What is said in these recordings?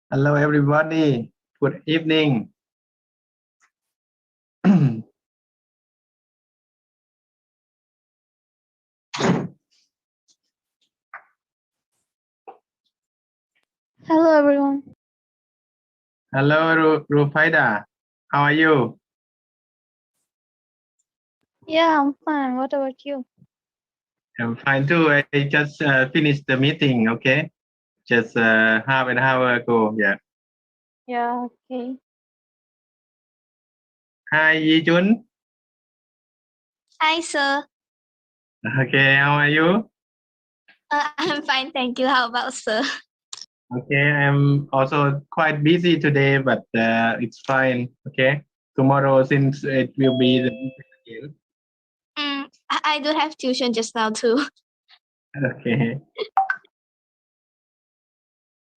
Hello, everybody. Good evening. Hello, everyone. Hello, Rufaida. How are you? Yeah, I'm fine. What about you? I'm fine too. I just finished the meeting. Okay, just half an hour ago. Yeah. Yeah, okay. Hi, Yi Jun. Hi, sir. Okay, how are you? I'm fine, thank you. How about sir? Okay, I'm also quite busy today, but it's fine. Okay, tomorrow since it will be the weekend again. I do have tuition just now too. Okay,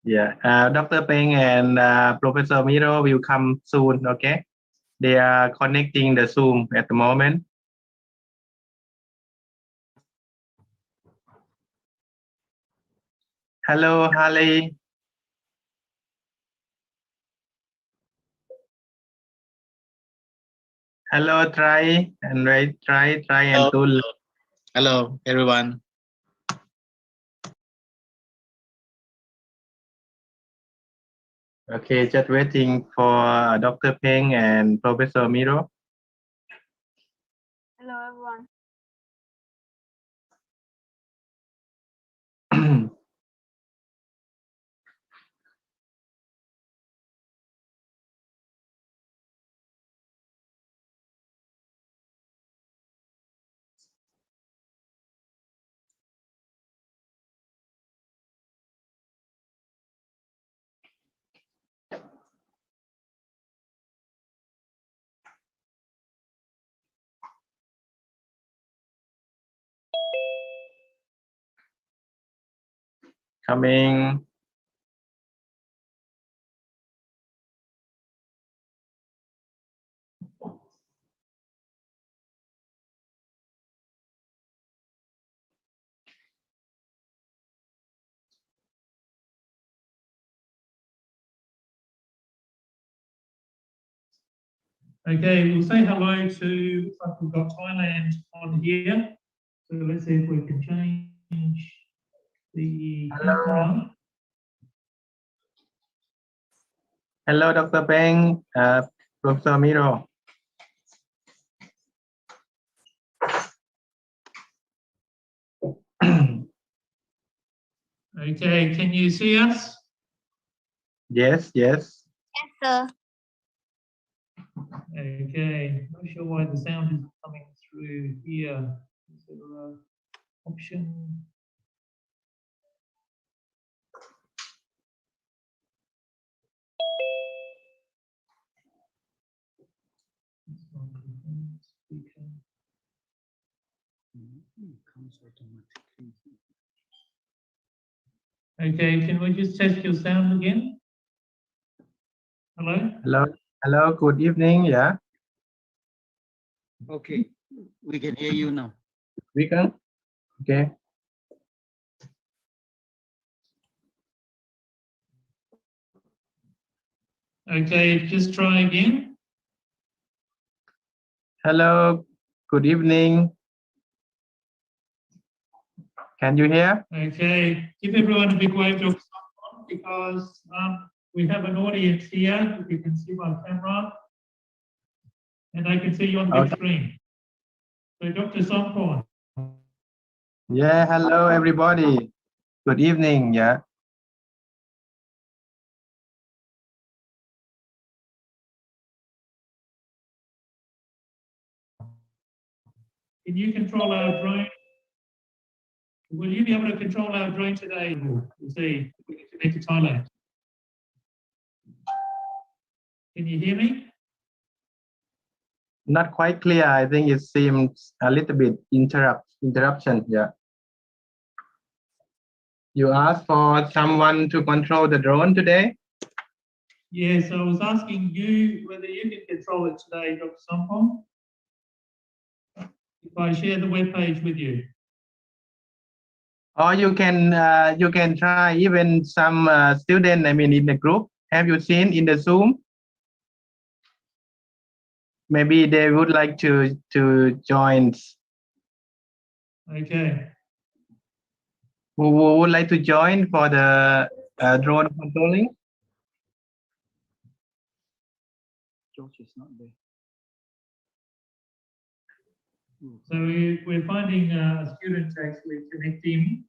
yeah. Dr. Peng and Professor Miro will come soon. Okay, they are connecting the Zoom at the moment. Hello, Harley. Hello, Try and Ray. Try and Hello. Tul. Hello, everyone. Okay, just waiting for Dr. Peng and Professor Miro. Hello, everyone. Coming. Okay, we'll say hello to, looks like we've got Thailand on here. So let's see if we can change the camera. Hello, Dr. Peng, Professor Miro. Okay, can you see us? Yes, yes. Yes, sir. Okay, not sure why the sound is coming through here. Is there an option? Speaker. Okay, can we just test your sound again? Hello? Hello, hello. Good evening. Yeah, Okay, we can hear you now. we can. Okay. Okay, just try again. Hello. Good evening. Can you hear? Okay, give everyone a big wave to because we have an audience here. If you can see my camera, and I can see you on the big screen. So, Dr. Somkorn. Yeah. Hello, everybody. Good evening. Yeah. Can you control our drone? Will you be able to control our drone today? We'll see if we can connect to Thailand. Can you hear me? Not quite clear. I think it seems a little bit interruption. Yeah. You asked for someone to control the drone today. Yes, I was asking you whether you can control it today, Dr. Somkorn. If I share the web page with you. Or you can try even some student. I mean, in the group. Have you seen in the Zoom? Maybe they would like to join. Okay. Who would like to join for the drone controlling? George is not there. So we're finding a student to actually connect in.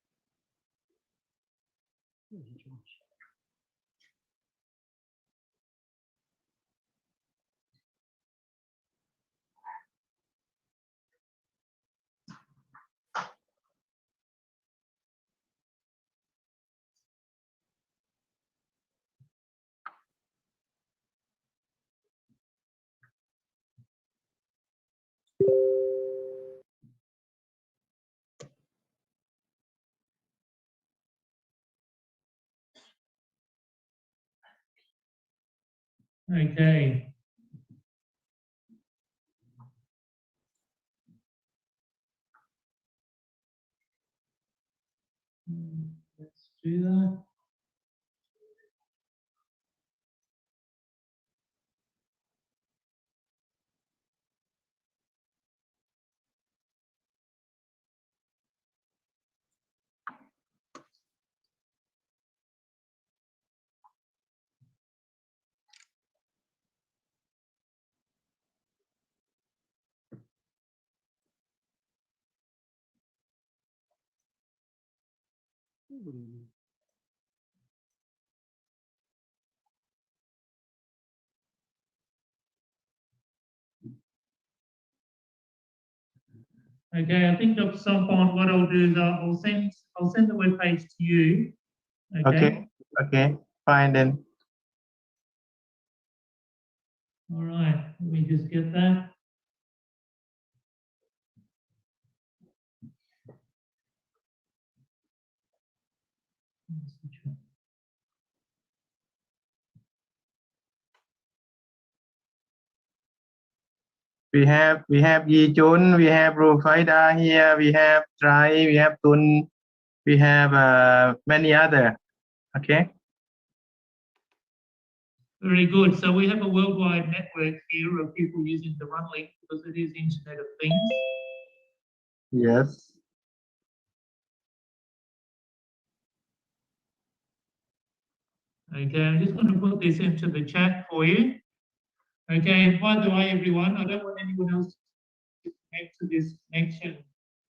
Okay. Let's do that. Okay, I think Dr. Sampon, what I'll do is I'll send the web page to you. Okay. Okay. Fine then. All right. Let me just get that. We have Yi Chun, we have Rufaida here, we have Trai, we have Tun, we have many other. Okay. Very good. So we have a worldwide network here of people using the run link because it is Internet of Things. Yes. Okay, I'm just going to put this into the chat for you. Okay, by the way, everyone, I don't want anyone else to connect to this connection,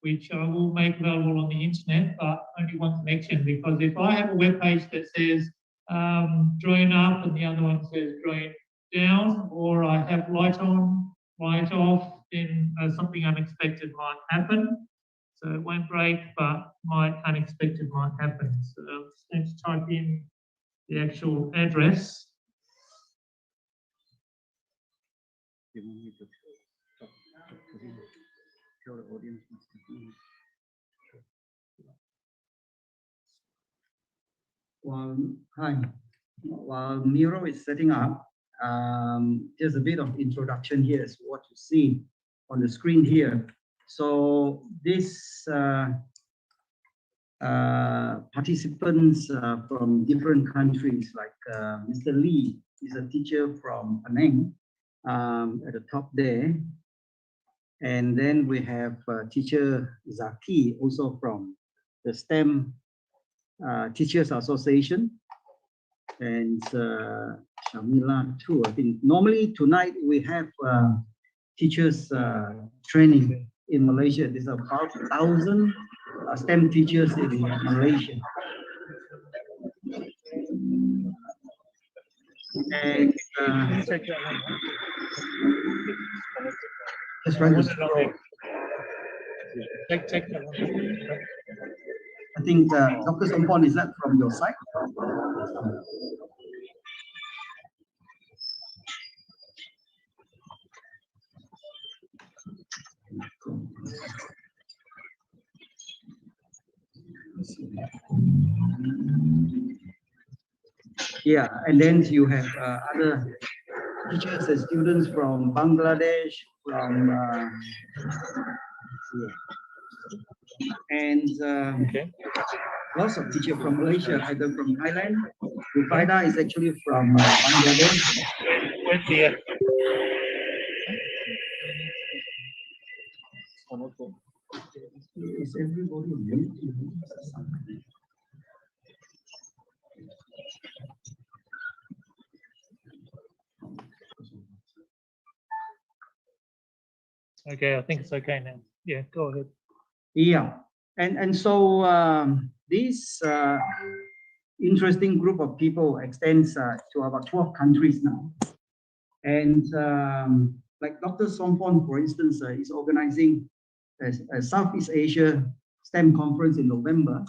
which I will make available on the internet, but only one connection, because if I have a web page that says drone up and the other one says drone down, or I have light on, light off, then something unexpected might happen. So it won't break, but unexpected might happen. So I'm just going to type in the actual address. While Miro is setting up, there's a bit of introduction here as what you see on the screen here. So this participants from different countries, like Mr. Lee is a teacher from Penang at the top there. And then we have teacher Zaki, also from the STEM Teachers Association, and Shamila too. I think normally tonight we have teachers training in Malaysia. There's about 1,000 STEM teachers in Malaysia. And just trying to scroll. Check that one. I think Dr. Sampon, is that from your side? Yeah, and then you have other teachers and students from Bangladesh, from and lots of teachers from Malaysia, either from Thailand. Rufaida is actually from Bangladesh. Where's the Is everybody on YouTube? Okay, I think it's okay now. Yeah, go ahead. Yeah, and so this interesting group of people extends to about 12 countries now. And like Dr. Sampon, for instance, is organizing a Southeast Asia STEM conference in November,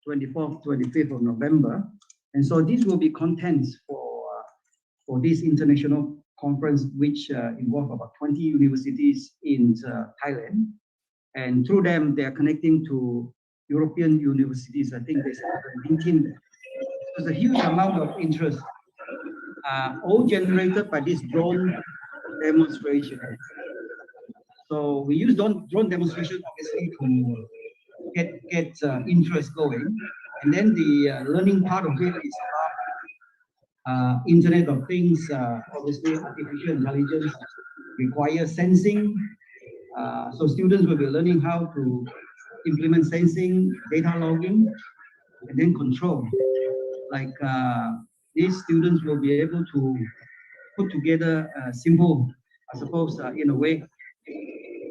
24th, 25th of November. And so these will be contents for this international conference, which involve about 20 universities in Thailand. And through them, they are connecting to European universities. I think there's 19 there. There's a huge amount of interest all generated by this drone demonstration. So we use drone demonstration obviously to get interest going, and then the learning part of it is about Internet of Things. Obviously, artificial intelligence requires sensing. So students will be learning how to implement sensing, data logging, and then control. Like these students will be able to put together a simple, I suppose, in a way,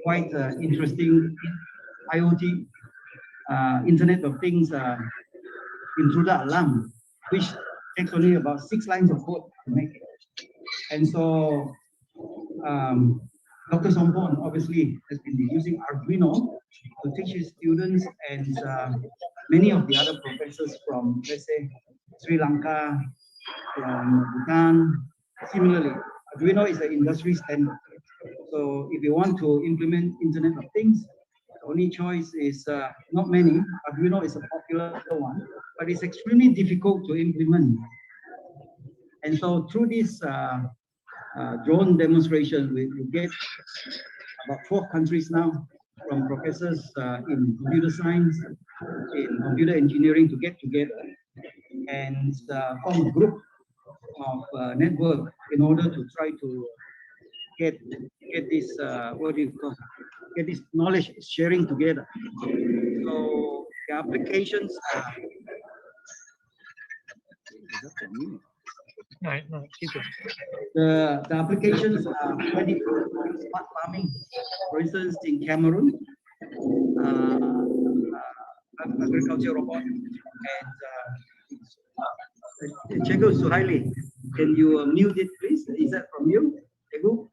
quite interesting IoT, Internet of Things intruder alarm, which takes only about 6 lines of code to make it. And so Dr. Sompon obviously has been using Arduino to teach his students, and many of the other professors from, let's say, Sri Lanka, from Bhutan. Similarly, Arduino is the industry standard. So if you want to implement Internet of Things, the only choice is not many. Arduino is a popular one, but it's extremely difficult to implement. And so through this drone demonstration, we get about 12 countries now, from professors in computer science, in computer engineering, to get together and form a group of network in order to try to get this what do you call, get this knowledge sharing together. So the applications are the applications are ready for smart farming. For instance, in Cameroon, agriculture robot, and Chego Suhaili, can you mute it, please? Is that from you, Chego?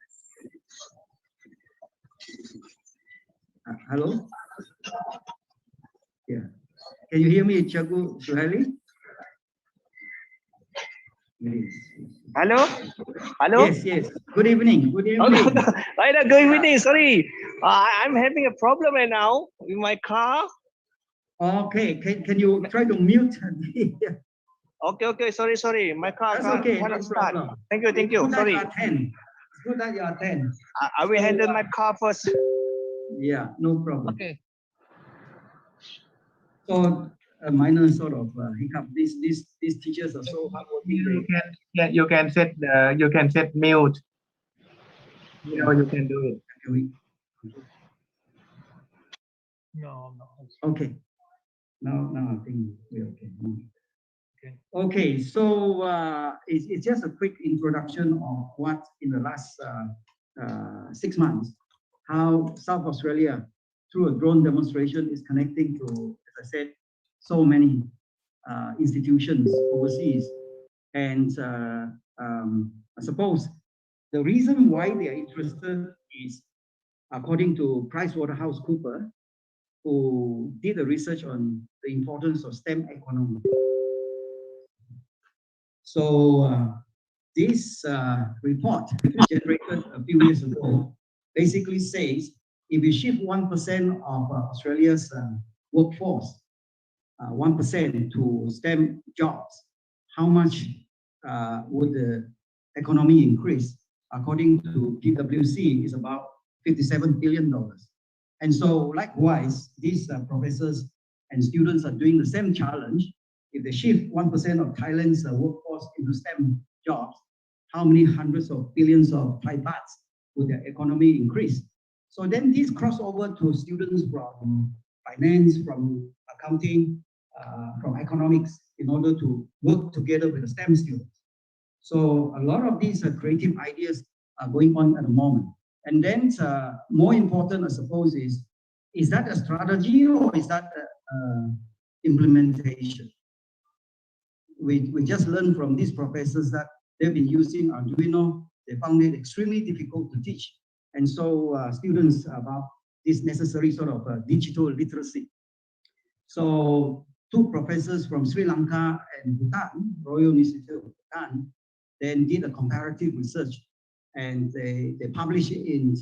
Hello? Yeah. Can you hear me, Chego Suhaili? Yes. Hello? Hello? Yes, yes. Good evening. Good evening. Right, good evening. Sorry. I'm having a problem right now in my car. Okay. Can you try to mute? Okay. Sorry. My car That's okay. cannot No start. problem. Thank you. It's good that Sorry. you are 10. It's good that you are 10. I will handle my car first. Yeah, no problem. Okay. So a minor sort of hiccup. These teachers are so hardworking. You can set mute. You know, you can do it. No. Okay. Now I think we're okay. Okay, so it's just a quick introduction of what in the last 6 months, how South Australia, through a drone demonstration, is connecting to, as I said, so many institutions overseas. And I suppose the reason why they are interested is, according to PricewaterhouseCoopers, who did a research on the importance of STEM economy. So this report, generated a few years ago, basically says if you shift 1% of Australia's workforce, 1% to STEM jobs, how much would the economy increase? According to PwC, is about $57 billion. And so likewise, these professors and students are doing the same challenge. If they shift 1% of Thailand's workforce into STEM jobs, how many hundreds of billions of Thai bahts would their economy increase? So then these cross over to students from finance, from accounting, from economics, in order to work together with the STEM students. So a lot of these creative ideas are going on at the moment. And then more important, I suppose, is that a strategy or is that implementation? We just learned from these professors that they've been using Arduino. They found it extremely difficult to teach. And so students about this necessary sort of digital literacy. So 2 professors from Sri Lanka and Bhutan, Royal Institute of Bhutan, then did a comparative research, and they published it in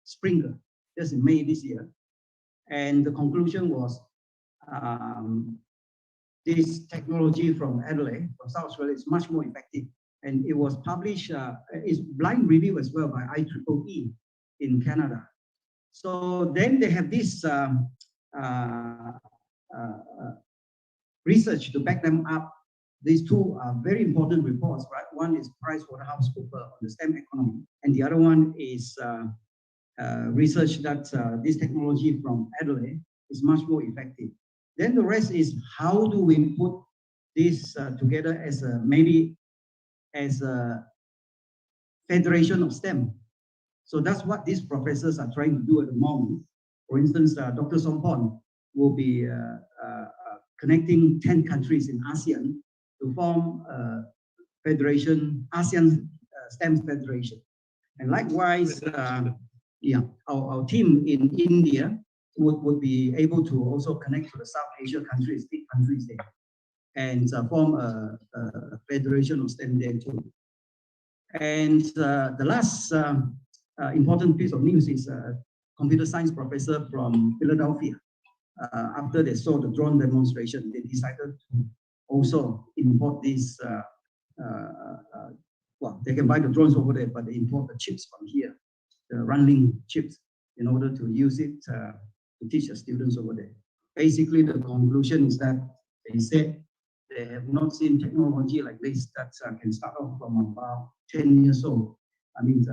Springer, just in May this year. And the conclusion was this technology from Adelaide, from South Australia, is much more effective and it was published, it's blind review as well by IEEE in Canada. So then they have this research to back them up. These two are very important reports, right? One is PricewaterhouseCoopers on the STEM economy, and the other one is research that this technology from Adelaide is much more effective. Then the rest is how do we put this together as a maybe as a federation of STEM. So that's what these professors are trying to do at the moment. For instance, Dr. Sompon will be connecting 10 countries in ASEAN to form a federation, ASEAN STEM Federation. And likewise, yeah, our team in India would be able to also connect to the South Asia countries, big countries there, and form a federation of STEM there too. And the last important piece of news is a computer science professor from Philadelphia. After they saw the drone demonstration, they decided to also import these, well, they can buy the drones over there, but they import the chips from here, the running chips, in order to use it to teach the students over there. Basically, the conclusion is that they said they have not seen technology like this that can start off from about 10 years old. I mean,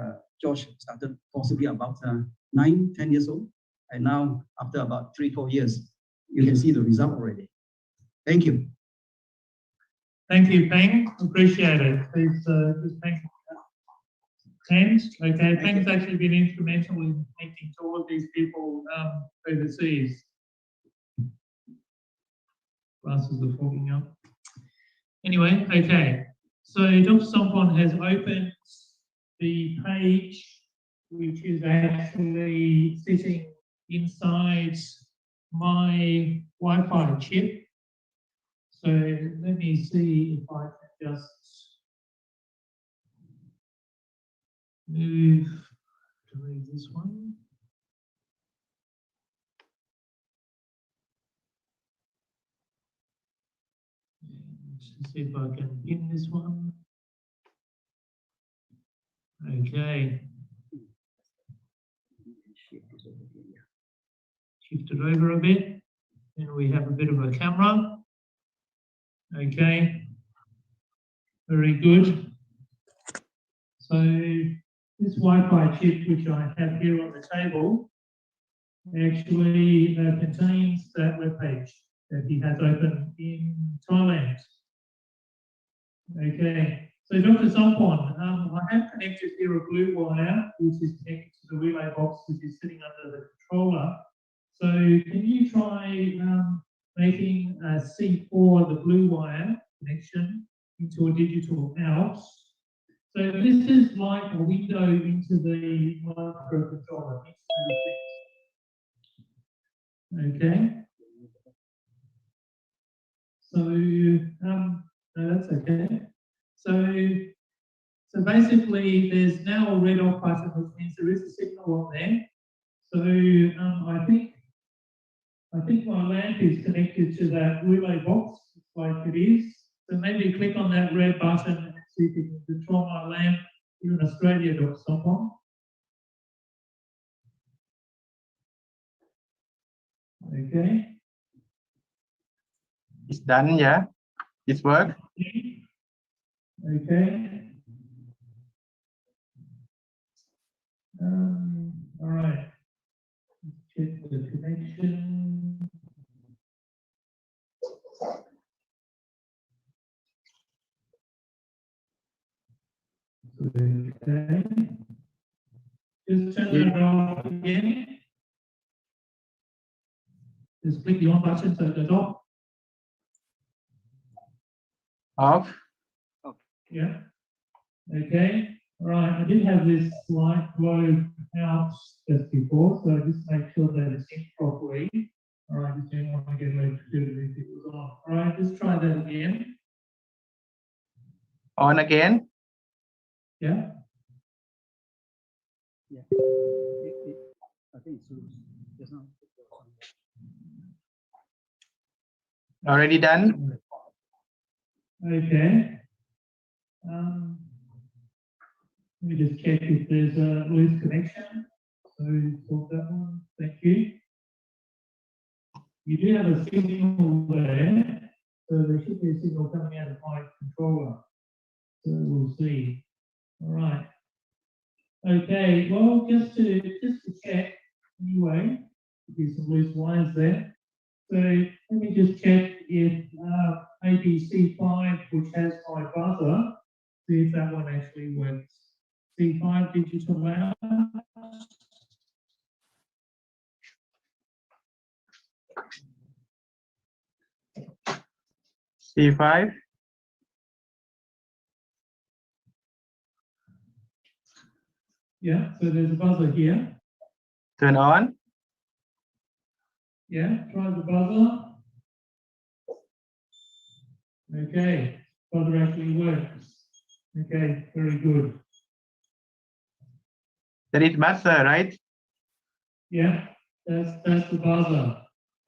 Josh started possibly about 9, 10 years old. And now, after about 3-4 years, you can see the result already. Thank you. Thank you, Peng. Appreciate it. Please, just thank you. And okay, Peng's actually been instrumental in connecting to all of these people overseas. Glasses are fogging up. Anyway, okay. So Dr. Sompon has opened the page, which is actually sitting inside my Wi-Fi chip. So let me see if I can just move to read this one. And see if I can pin this one. Okay. Shift it over a bit, and we have a bit of a camera. Okay, very good. So this Wi-Fi chip, which I have here on the table, actually contains that webpage that he has open in Thailand. Okay, so Dr. Sompon, I have connected here a blue wire, which is connected to the relay box, which is sitting under the controller. So can you try making a C4, the blue wire connection, into a digital out? So this is like a window into the microcontroller. Okay. So no, that's okay. So basically, there's now a red off button, which means there is a signal on there. So I think my lamp is connected to that relay box, like it is. So maybe click on that red button and see if you can control my lamp here in Australia, Dr. Sompon. Okay. It's done, yeah? It's work? Okay. All right. Let's check the connection. Okay. Just turn that off again. Just click the on button so it goes off. Off? Yeah. Okay. All right. I did have this light glow out just before, so just make sure that it's in properly. All right. Just didn't want to get electrocuted if it was on. All right. Just try that again. On again? Yeah. Yeah. I think it's just not. Already done? Okay. Let me just check if there's a loose connection. So solve that one. Thank you. You do have a signal there, so there should be a signal coming out of my controller. So we'll see. All right. Okay. Well, just to check anyway, there's some loose wires there. So let me just check if maybe C5, which has my buzzer, see if that one actually works. C5 digital out. C5, Yeah, so there's a buzzer here. turn on. Yeah, try the buzzer. Okay, buzzer actually works. Okay, very good. That is buzzer, right? Yeah, that's the buzzer.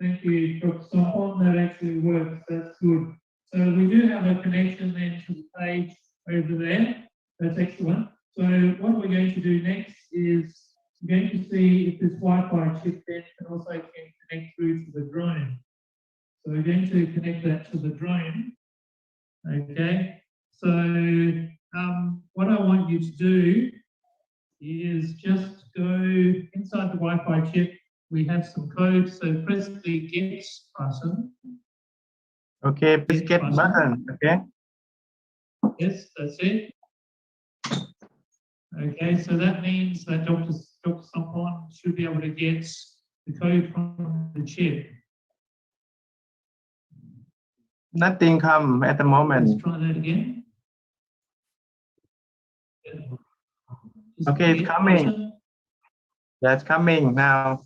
Thank you, Dr. Sompon. That actually works. That's good. So we do have a connection then to the page over there. That's excellent. So what we're going to do next is we're going to see if this Wi-Fi chip then can also connect through to the drone. So we're going to connect that to the drone. Okay. So what I want you to do is just go inside the Wi-Fi chip. We have some code. So press the get button. Okay, please get button. Okay. Yes, that's it. Okay, so that means that Dr. Sompon should be able to get the code from the chip. Nothing come at the moment. Let's try that again. Just Okay, it's get coming. button. That's coming now.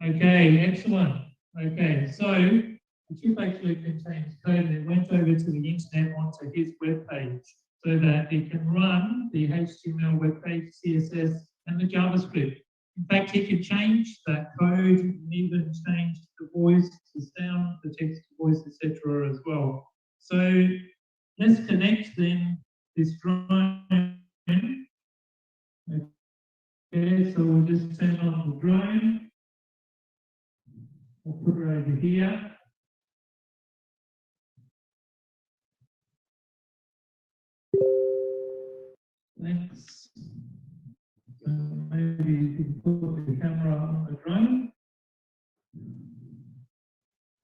Okay, excellent. Okay, so the chip actually contains code that went over to the internet onto his web page so that it can run the HTML web page, CSS, and the JavaScript. In fact, he can change that code, he can even change the voice, the sound, the text to voice, etc. as well. So let's connect then this drone. Okay, so we'll just turn on the drone. We'll put it over here. Thanks. So maybe you can put the camera on the drone.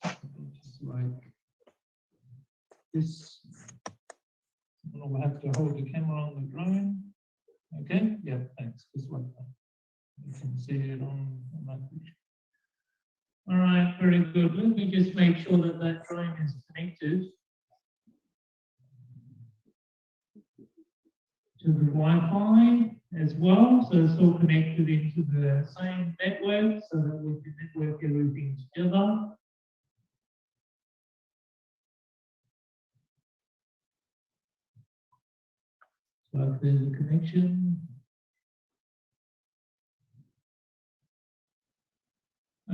Just like this. We'll have to hold the camera on the drone. Okay, yeah, thanks. Just like that. You can see it on that picture. All right, very good. Let me just make sure that that drone is connected to the Wi-Fi as well. So it's all connected into the same network so that we can network everything together. So there's a connection.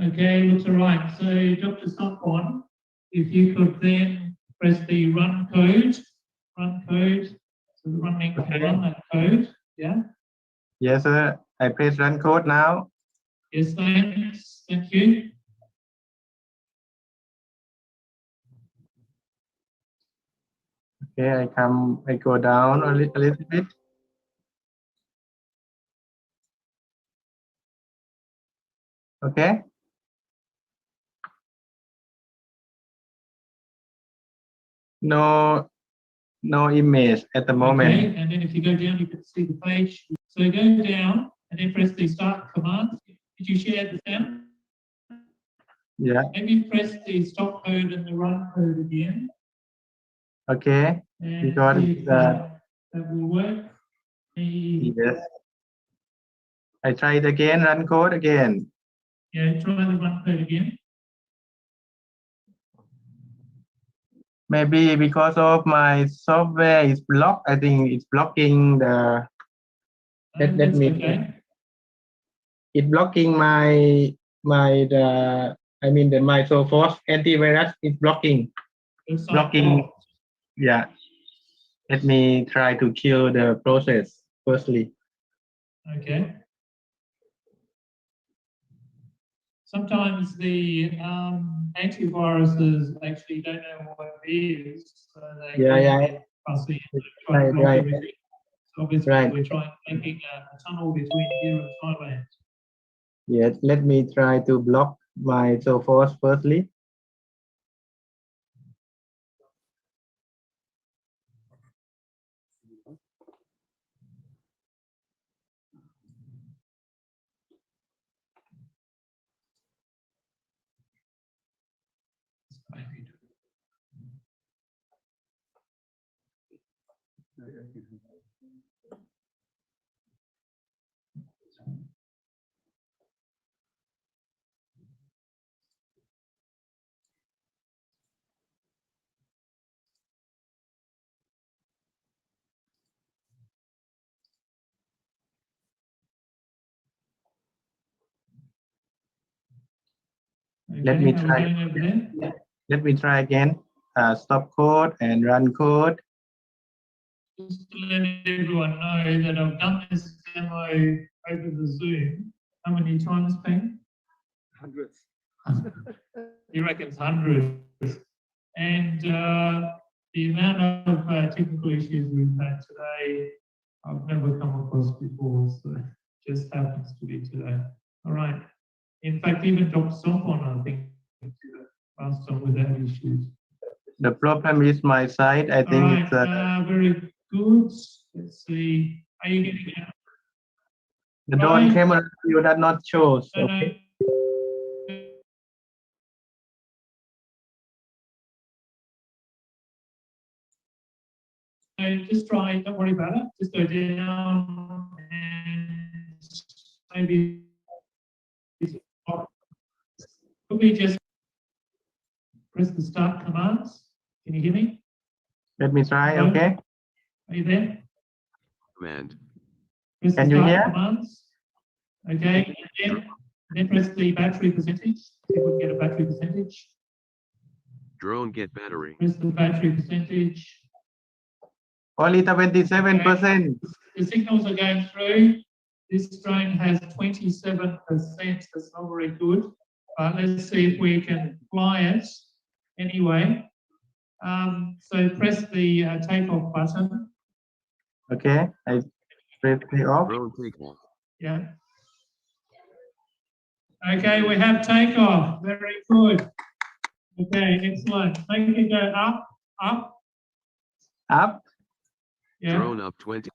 Okay, looks all right. So Dr. Sompon, if you could then press the run code, so the running can run that code, yeah? Yes, sir. I press run code now. Yes, thanks. Thank you. Okay, I go down a little bit. Okay. No image at the moment. Okay, and then if you go down, you can see the page. So go down and then press the start command. Did you share the sound? Yeah. Maybe press the stop code and the run code again. Okay. And Because see if that will work. yes. I try it again, run code again. Yeah, try the run code again. Maybe because of my software is blocked. I think it's blocking the. Let me. Okay. It's blocking my the Microsoft antivirus is blocking. It's Blocking. blocked. Yeah. Let me try to kill the process firstly. Okay. Sometimes the antiviruses actually don't know what it is, so they Yeah, get yeah. a bit fussy and try to Right, block right. everything. So obviously Right. we're trying making a tunnel between here and Thailand. Yes, let me try to block my Sophos firstly. Let Okay, me how are we try. doing over there? Let me try again. Stop code and run code. Just to let everyone know that I've done this demo over the Zoom. How many times, Peng? Hundreds. He reckons hundreds. And the amount of technical issues we've had today, I've never come across before, so it just happens to be today. All right. In fact, even Dr. Sompon, I think, last time with that issues. The problem is my side. I All think right, it's very good. Let's see. Are you getting it? the drone Right. camera view that not shows. No, Okay. just try, don't worry about it. Just go down and maybe quickly just press the start commands. Can you hear me? Let me try. Hello? Okay. Are you there? Command. Press Can the you start hear? commands. Okay, and then press the battery percentage. See if we can get a battery percentage. Drone get battery. Press the battery percentage. Only 77%. The signals are going through. This drone has 27%. That's not very good. But let's see if we can fly it anyway. So press the takeoff button. Okay. I press it off. Drone takeoff. Yeah. Okay, we have takeoff. Very good. Okay, excellent. Make it go up, up. Up. Yeah. Drone up 20.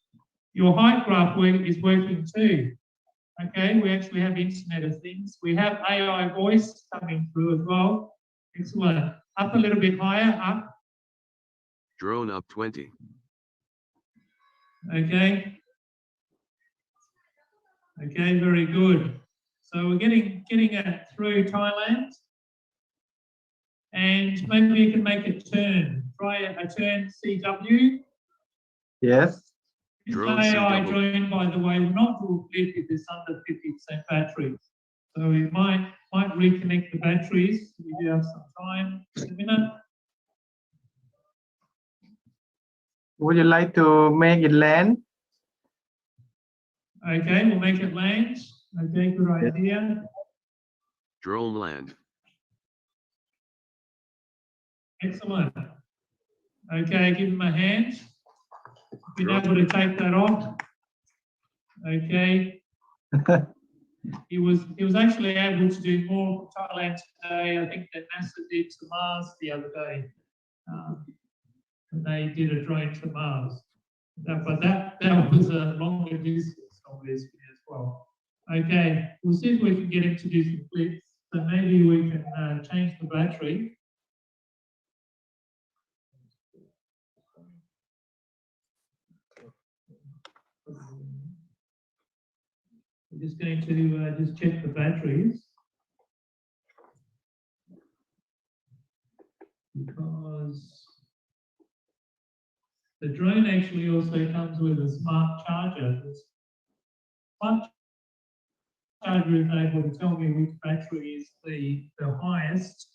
Your height graph is working too. Okay, we actually have Internet of Things. We have AI voice coming through as well. Excellent. Up a little bit higher, up. Drone up 20. Okay. Okay, very good. So we're getting it through Thailand. And maybe you can make a turn. Try a turn CW. Yes. This Drone AI CW. drone, by the way, will not do a flip if it's under 50% battery. So we might reconnect the batteries. We do have some time in a minute. Would you like to make it land? Okay, we'll make it land. Okay, good idea. Drone land. Excellent. Okay, give him a hand. Been able to take that off. Okay. He was actually able to do more for Thailand today. I think that NASA did to Mars the other day. And they did a drone to Mars. But that was a longer distance, obviously, as well. Okay, we'll see if we can get him to do some flips. So maybe we can change the battery. We're just going to just check the batteries. Because the drone actually also comes with a smart charger. The smart charger is able to tell me which battery is the highest.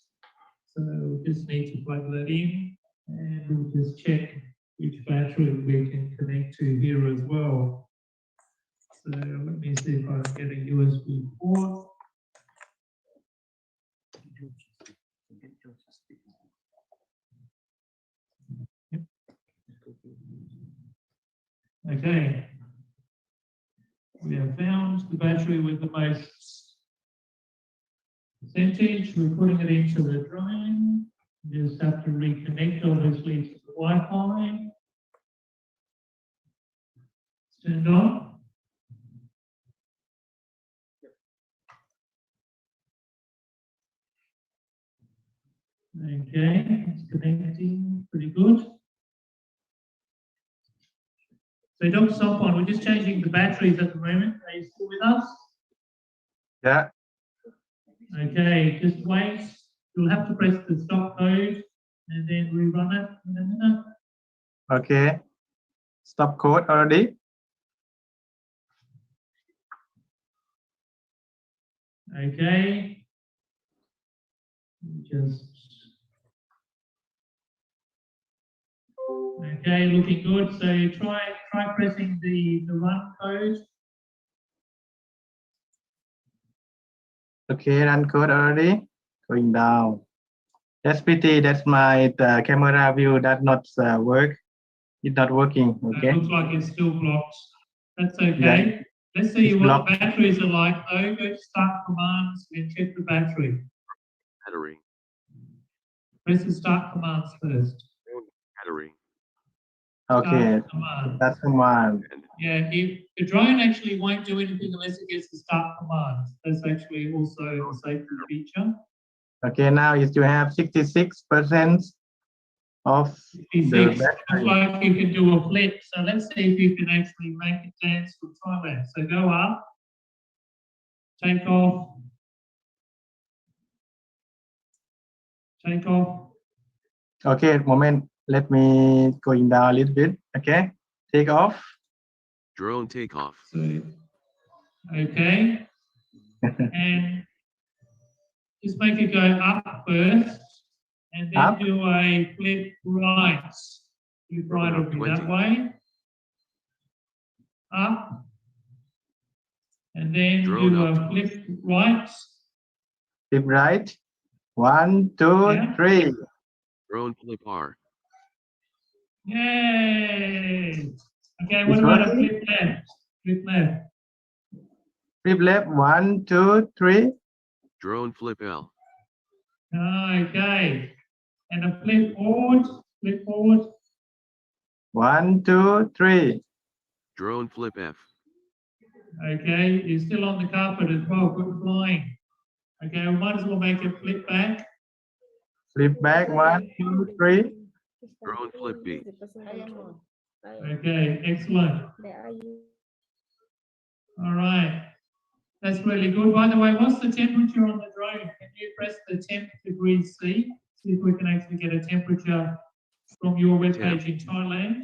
So we'll just need to plug that in and we'll just check which battery we can connect to here as well. So let me see if I can get a USB port. Okay. We have found the battery with the most percentage. We're putting it into the drone. You just have to reconnect, obviously, to the Wi-Fi. It's turned on. Okay, it's connecting pretty good. So Dr. Sopon, we're just changing the batteries at the moment. Are you still with us? Yeah. Okay, just wait. You'll have to press the stop code and then rerun it in a minute. Okay. Stop code already. Okay. Just. Okay, looking good. So try pressing the run code. Okay, run code already. Going down. That's pity. That's my camera view that not work. It's not working. It Okay. looks like it's still blocked. That's okay. Yeah. Let's see It's what blocked. the batteries are like though. Go to start commands and check the battery. Battery. Press the start commands first. Battery. Okay. Start command. That's command. And Yeah, if the drone actually won't do anything unless it gets the start command. That's actually also a safety feature. Okay. Now is you have 66% of the 56. Looks battery. like you can do a flip. So let's see if you can actually make it dance for Thailand. So go up, take off, take off. Okay. Moment. Let me going down a little bit. Okay. Take off. drone takeoff. So, okay. And just make it go up first and then Up. do a flip right. Flip right will be that 20. way. Up. And then Drone do up a flip right. Flip right. 1, 2, Yeah. 3. Drone flip R. Yay! Okay, what It's about a working. flip left? Flip left. Flip left. 1, 2, 3. Drone flip L. Okay. And a flip forward. Flip forward. 1, 2, 3. Drone flip F. Okay, you're still on the carpet as well. Good flying. Okay, we might as well make it flip back. Flip back. 1, 2, 3. Drone flip B. Okay, excellent. All right. That's really good. By the way, what's the temperature on the drone? Can you press the temp degrees C? See if we can actually get a temperature from your webpage in Thailand.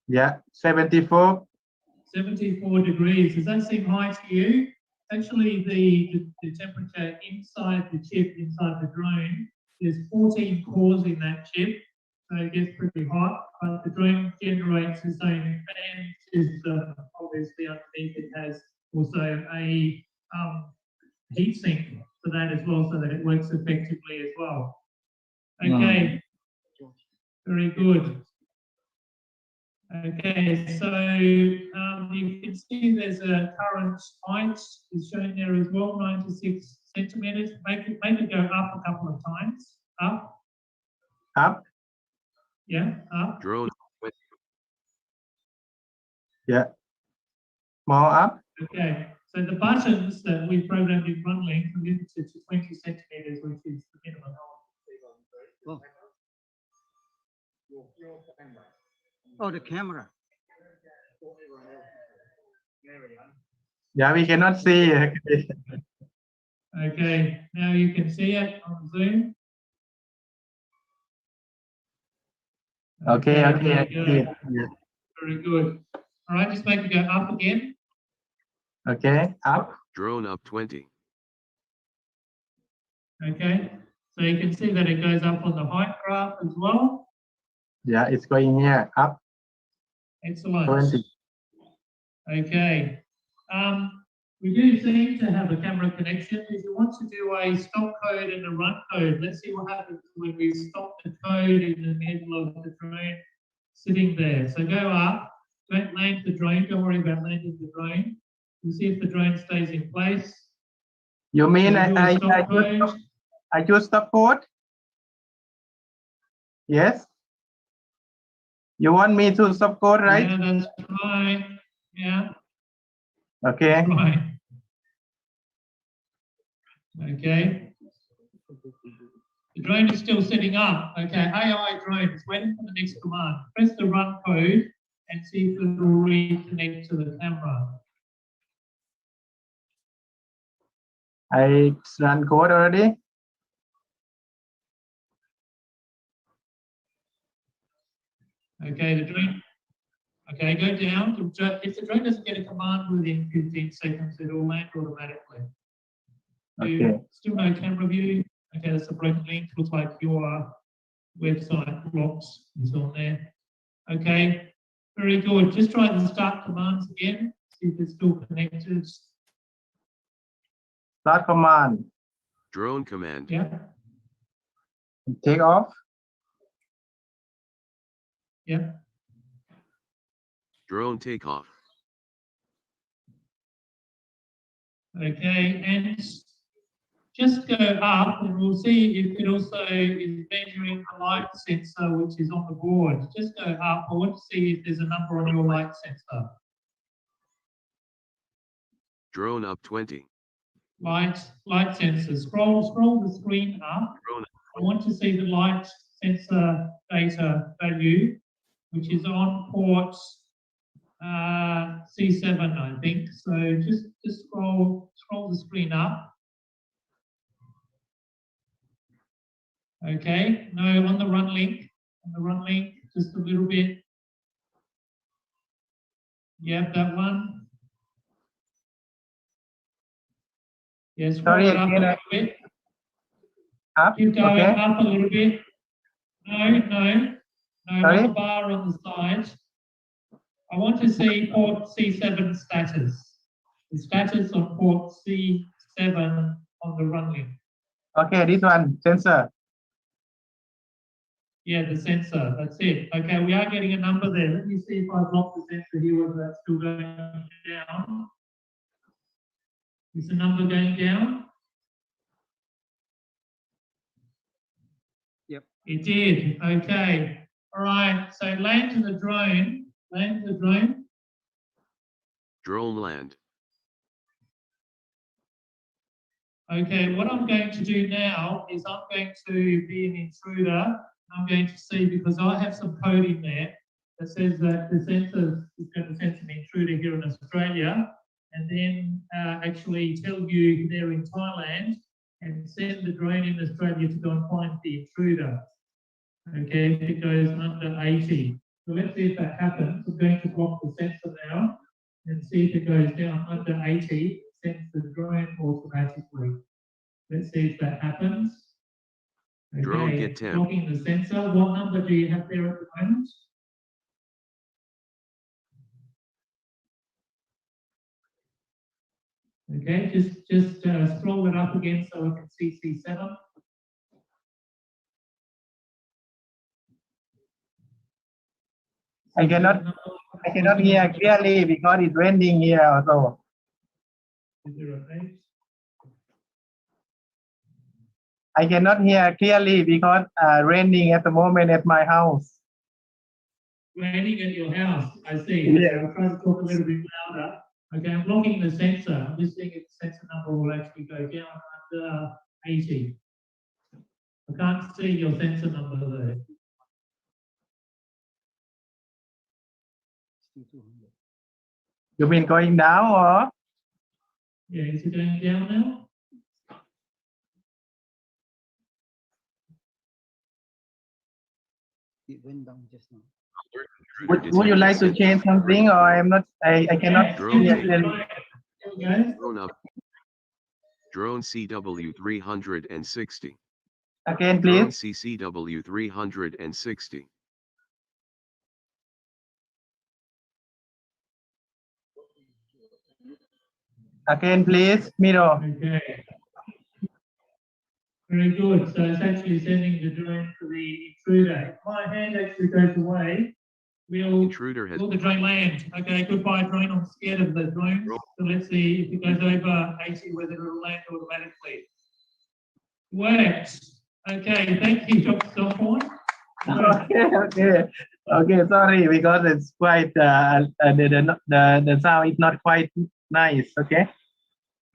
Yeah. 74. 74 degrees. Does that seem high to you? Actually, the temperature inside the chip, inside the drone, there's 14 cores in that chip. So it gets pretty hot, but the drone generates its own fan system. Obviously, underneath it has also a heat sink for that as well, so that it works effectively as well. Okay, very good. Okay, so you can see there's a current height is shown there as well, 96 centimeters. Make it go up a couple of times. Up. Up. Yeah, up. Drone. Yeah. More up. Okay, so the buttons that we programmed in run length are limited to 20 centimeters, which is the minimum. Oh, the camera. Yeah, we cannot see. Okay, now you can see it on Zoom. Okay. there Okay. you go. Yeah. Very good. All right, just make it go up again. Okay. Up. Drone up 20. Okay, so you can see that it goes up on the height graph as well. Yeah, it's going here up Excellent. 20. Okay. We do seem to have a camera connection. If you want to do a stop code and a run code, let's see what happens when we stop the code in the middle of the drone sitting there. So go up, don't land the drone, don't worry about landing the drone. We'll see if the drone stays in place. You mean So do a stop code. I choose stop code? Yes. You want me to stop code, right? Yeah, that's right. Yeah, Okay. that's right. Okay. The drone is still setting up. Okay, AI drone is waiting for the next command. Press the run code and see if it will reconnect to the camera. I run code already. Okay, the drone. Okay, go down. If the drone doesn't get a command within 15 seconds, it will land automatically. Okay. Still no camera view. Okay, that's a broken link. Looks like your website blocks is on there. Okay, very good. Just try the start commands again. See if it's still connected. Start command. Drone command. Yeah, Take off. yeah. Drone takeoff. Okay, and just go up and we'll see if it also is measuring the light sensor which is on the board. Just go up. I want to see if there's a number on your light sensor. Drone up 20. Light sensor. Scroll the screen up. Drone I want to see the light sensor data value, which is on port C7, I think. So just scroll the screen up. Okay, no, on the run link, just a little bit. Yep, that one. Yeah, scroll Sorry, it up a again, little bit. Up. Keep going Okay. up a little bit. No, Sorry? on the bar on the side. I want to see port C7 status. The status on port C7 on the run link. Okay, this one, sensor. Yeah, the sensor, that's it. Okay, we are getting a number there. Let me see if I block the sensor here, whether that's still going down. Is the number going down? Yep. It did, okay. All right, so land the drone. Drone land. Okay, what I'm going to do now is I'm going to be an intruder. I'm going to see, because I have some code in there that says that the sensor is going to sense an intruder here in Australia, and then actually tell you they're in Thailand and send the drone in Australia to go and find the intruder. Okay, if it goes under 80. So let's see if that happens. I'm going to block the sensor now and see if it goes down under 80. Sends the drone automatically. Let's see if that happens. Okay, Drone get 10. blocking the sensor. What number do you have there at the moment? Okay, just scroll it up again so I can see C7. I cannot hear clearly because it's raining here also. Is there a page? I cannot hear clearly because raining at the moment at my house. Raining at your house, I see. Yeah. Okay, I'll try to talk a little bit louder. Okay, I'm blocking the sensor. I'm just seeing if the sensor number will actually go down under 80. I can't see your sensor number there. You mean going down or? Yeah, is it going down now? It went down just now. Would you like to change something, or I'm not? I cannot Drone hear take clearly. Here we go. Drone up. Drone CW 360. Again, Drone please. CCW 360. Again, please, Miro. Okay. Very good. So it's actually sending the drone to the intruder. If my hand actually goes away, Intruder has will the drone land? Okay, goodbye drone. I'm scared of the drone. So let's see if it goes over 80 whether it'll land automatically. Works. Okay, thank you, Dr. Sophorn. Okay. Sorry, because it's quite the sound is not quite nice. Okay.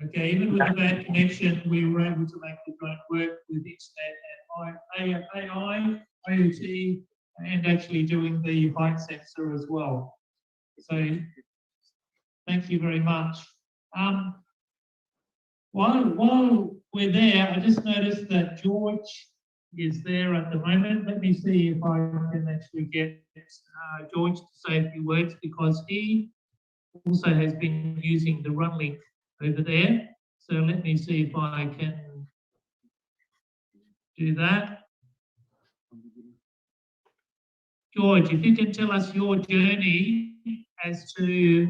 Okay, even with a bad connection, we were able to make the drone work with internet and AI, IoT, and actually doing the height sensor as well. So thank you very much. While we're there, I just noticed that George is there at the moment. Let me see if I can actually get George to say a few words, because he also has been using the run link over there. So let me see if I can do that. George, if you can tell us your journey as to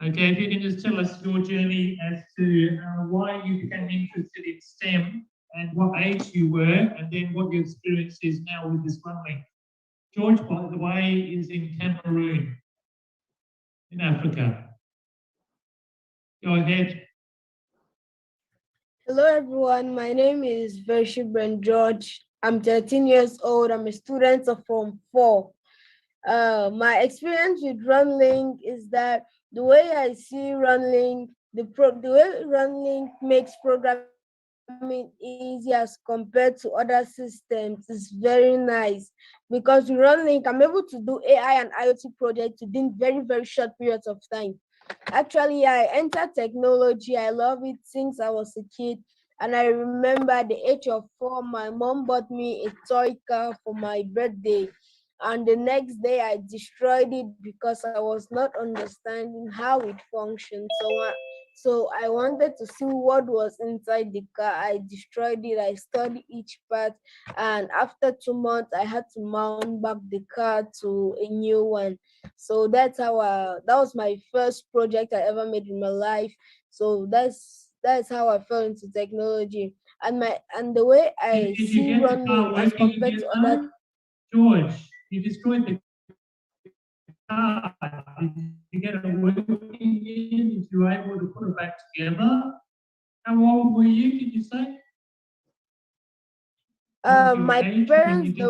okay, if you can just tell us your journey as to why you became interested in STEM and what age you were, and then what your experience is now with this run link. George, by the way, is in Cameroon, in Africa. Go ahead. Hello everyone, my name is Vershibran George. I'm 13 years old. I'm a student of Form 4. My experience with Runlink is that the way I see Runlink, the way Runlink makes programming easy as compared to other systems is very nice, because with Runlink, I'm able to do AI and IoT projects within very, very short periods of time. Actually, I entered technology. I love it since I was a kid. And I remember at the age of 4, my mom bought me a toy car for my birthday. And the next day I destroyed it because I was not understanding how it functioned. So I wanted to see what was inside the car. I destroyed it. I studied each part. And after 2 months, I had to mount back the car to a new one. So that's how that was my first project I ever made in my life. So that's how I fell into technology. And the way I Did see you get the car running as working compared again to other. now? George, you destroyed the car. Did you get it working again? Did you were able to put it back together? How old were you, did you say? My parents,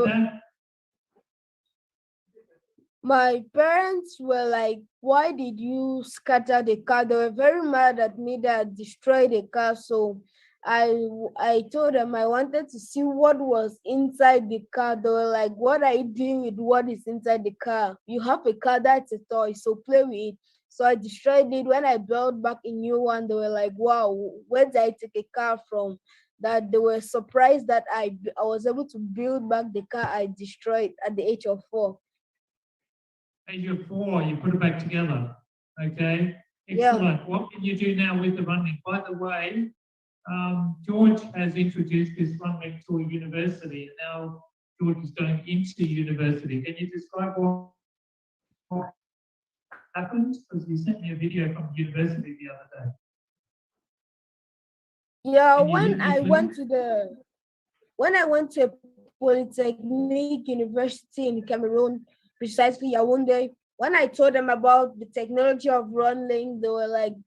my parents were like, "Why did you scatter the car?" They were very mad at me that I destroyed the car. So I told them I wanted to see what was inside the car. They were like, "What are you doing with what is inside the car? You have a car, that's a toy, so play with it." So I destroyed it. When I built back a new one, they were like, "Wow, where did I take a car from?" That they were surprised that I was able to build back the car I destroyed at the age of 4. Age of 4, you put it back together. Okay, Yeah. excellent. What can you do now with the running? By the way, George has introduced this running to a university, and now George is going into university. Can you describe what happened? Because you sent me a video from university the other day. Yeah, Can you when hear me, I please? went to a polytechnic university in Cameroon, precisely Yaoundé, when I told them about the technology of Runlink,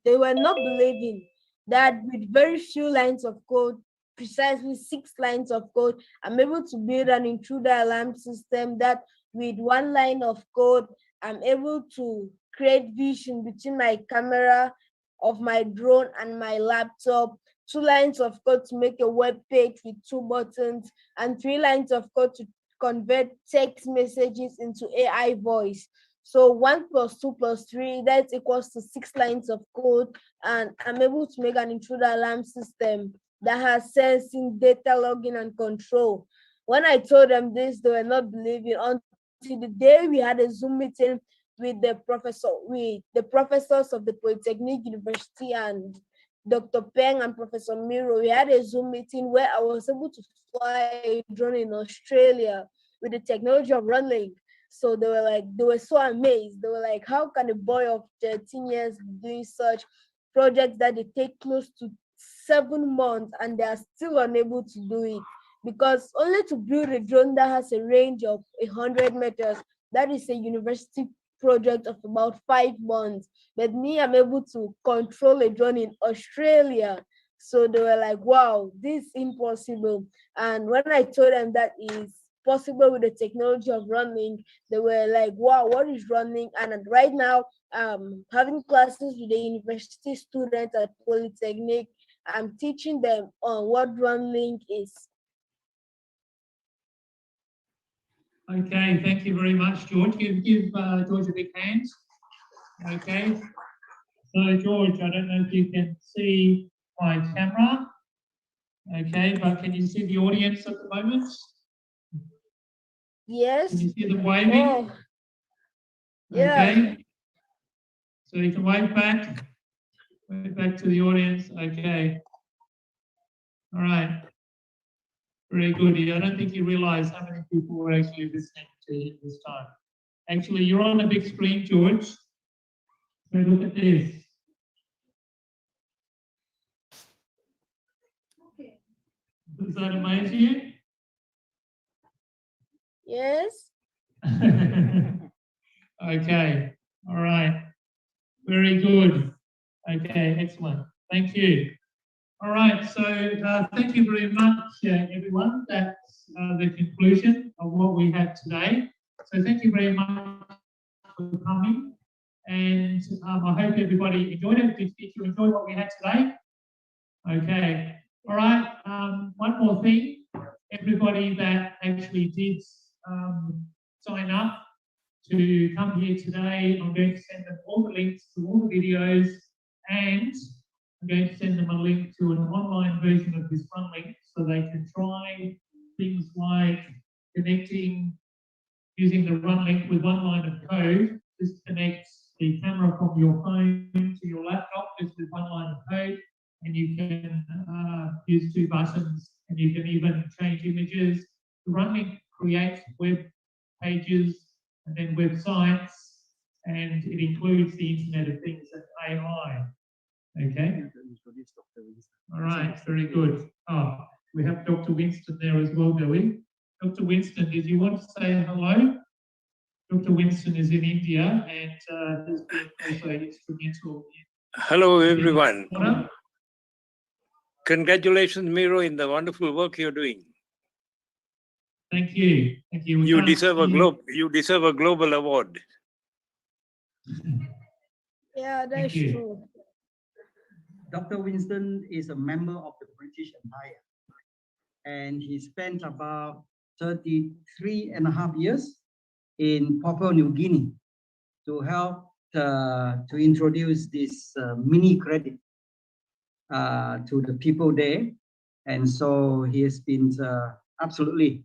they were not believing that with very few lines of code, precisely 6 lines of code, I'm able to build an intruder alarm system that with 1 line of code, I'm able to create vision between my camera of my drone and my laptop, 2 lines of code to make a web page with 2 buttons, and 3 lines of code to convert text messages into AI voice. So 1 + 2 + 3, that equals to 6 lines of code, and I'm able to make an intruder alarm system that has sensing, data logging, and control. When I told them this, they were not believing until the day we had a Zoom meeting with the professors of the Polytechnic University and Dr. Peng and Professor Miro. We had a Zoom meeting where I was able to fly a drone in Australia. with the technology of Runlink. So they were so amazed. They were like, how can a boy of 13 years be doing such projects that they take close to 7 months and they are still unable to do it? Because only to build a drone that has a range of 100 meters, that is a university project of about 5 months. But me, I'm able to control a drone in Australia. So they were like, wow, this is impossible. And when I told them that is possible with the technology of Runlink, they were like, wow, what is Runlink? And right now, having classes with the university students at Polytechnic, I'm teaching them on what Runlink is. Okay, thank you very much, George. Give George a big hand. Okay. So, George, I don't know if you can see my camera. Okay, but can you see the audience at the moment? Yes. Can you see them waving? Oh. Yeah. Okay. So you can wave back to the audience. Okay. All right. Very good. I don't think you realize how many people were actually listening to you this time. Actually, you're on a big screen, George. So look at this. Does that amaze you? Yes. Okay. All right. Very good. Okay. Excellent. Thank you. All right. So thank you very much, everyone. That's the conclusion of what we had today. So thank you very much for coming. And I hope everybody enjoyed it. Did you enjoy what we had today? Okay. All right. One more thing. Everybody that actually did sign up to come here today, I'm going to send them all the links to all the videos, and I'm going to send them a link to an online version of this Runlink so they can try things like connecting, using the Runlink with one line of code. This connects the camera from your phone to your laptop just with one line of code, and you can use 2 buttons, and you can even change images. The Runlink creates web pages and then websites, and it includes the Internet of Things and AI. Okay. All right. Very good. Oh, we have Dr. Winston there as well, do we? Dr. Winston, did you want to say hello? Dr. Winston is in India and has been also instrumental. Hello, everyone. Congratulations, Miro, in the wonderful work you're doing. Thank you. Thank you. You deserve a global award. Yeah, that's true. Dr. Winston is a member of the British Empire, and he spent about 33.5 years in Papua New Guinea to help to introduce this mini credit to the people there. And so he has been absolutely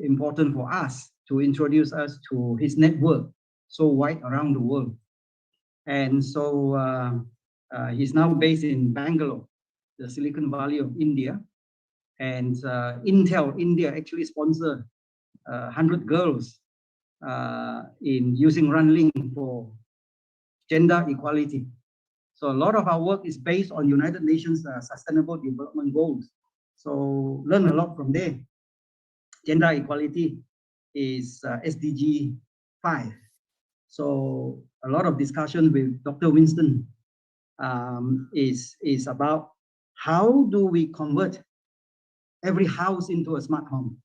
important for us to introduce us to his network so wide around the world. And so he's now based in Bangalore, the Silicon Valley of India. And Intel India actually sponsored 100 girls in using Runlink for gender equality. So a lot of our work is based on United Nations Sustainable Development Goals. So learn a lot from there. Gender equality is SDG 5. So a lot of discussion with Dr. Winston is about how do we convert every house into a smart home?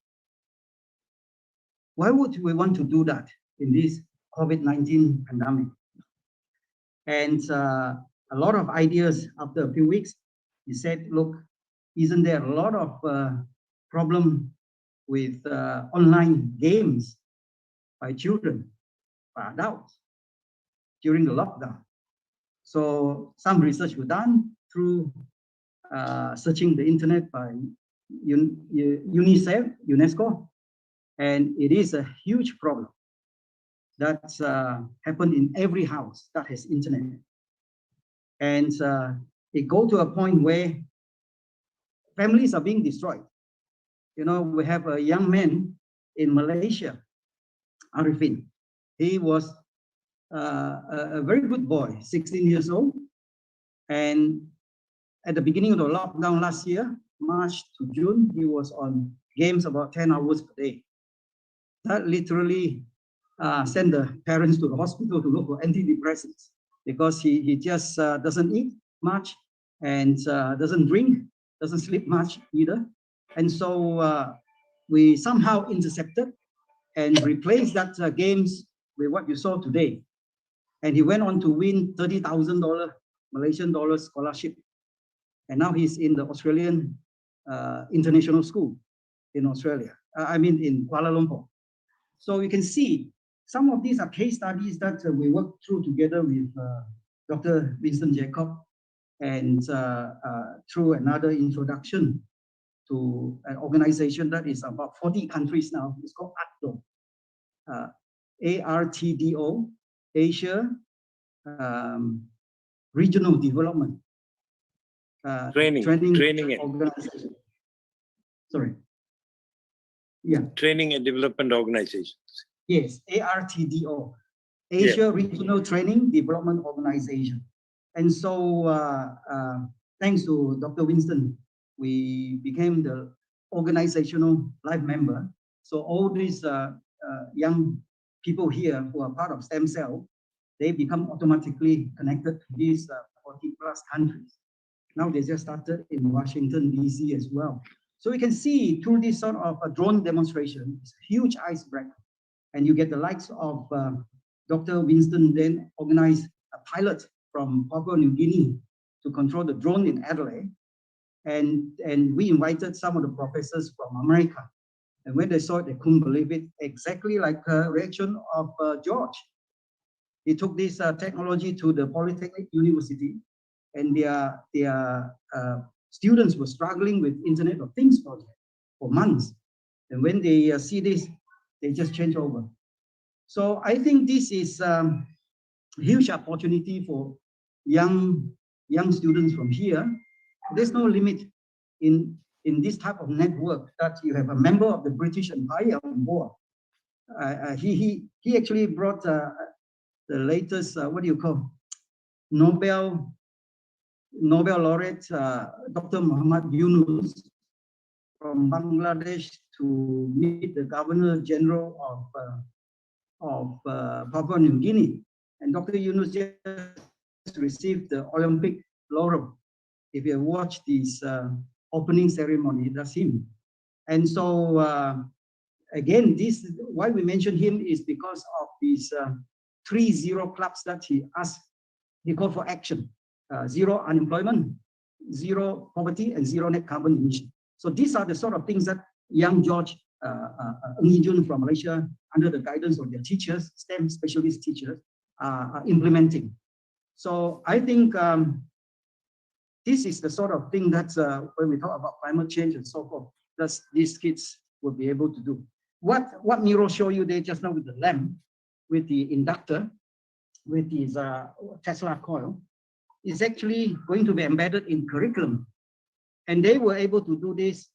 Why would we want to do that in this COVID-19 pandemic? And a lot of ideas after a few weeks, he said, look, isn't there a lot of problem with online games by children, by adults during the lockdown? So some research was done through searching the internet by UNICEF, UNESCO, and it is a huge problem that's happened in every house that has internet. And it goes to a point where families are being destroyed. You know, we have a young man in Malaysia, Arifin. He was a very good boy, 16 years old. And at the beginning of the lockdown last year, March to June, he was on games about 10 hours per day. That literally sent the parents to the hospital to look for antidepressants because he just doesn't eat much and doesn't drink, doesn't sleep much either. And so we somehow intercepted and replaced that games with what you saw today. And he went on to win $30,000 Malaysian dollars scholarship. And now he's in the Australian International School in Australia. In Kuala Lumpur. So you can see some of these are case studies that we worked through together with Dr. Winston Jacob and through another introduction to an organization that is about 40 countries now. It's called ARTDO, ARTDO, Asia Regional Development. Training organization. Sorry. Yeah. Training and Development Organizations. Yes, ARTDO, Asia Regional Training Development Organization. And so thanks to Dr. Winston, we became the organizational life member. So all these young people here who are part of STEM Cell, they become automatically connected to these 40 plus countries. Now they just started in Washington, DC as well. So we can see through this sort of a drone demonstration, it's a huge icebreaker. And you get the likes of Dr. Winston then organized a pilot from Papua New Guinea to control the drone in Adelaide. And we invited some of the professors from America. And when they saw it, they couldn't believe it, exactly like a reaction of George. He took this technology to the Polytechnic University, and their students were struggling with Internet of Things project for months. And when they see this, they just change over. So I think this is a huge opportunity for young students from here. There's no limit in this type of network that you have a member of the British Empire on board. He actually brought the latest, what do you call, Nobel laureate, Dr. Muhammad Yunus from Bangladesh to meet the Governor General of Papua New Guinea. And Dr. Yunus just received the Olympic laurel. If you watch this opening ceremony, that's him. And so, again, this why we mention him is because of these 3 zero clubs that he asked, he called for action. 0 unemployment, 0 poverty, and 0 net carbon emission. So these are the sort of things that young George Ng from Malaysia, under the guidance of their teachers, STEM specialist teachers, are implementing. So I think this is the sort of thing that when we talk about climate change and so forth, that these kids will be able to do. What Miro showed you there just now with the lamp, with the inductor, with his Tesla coil, is actually going to be embedded in curriculum. And they were able to do this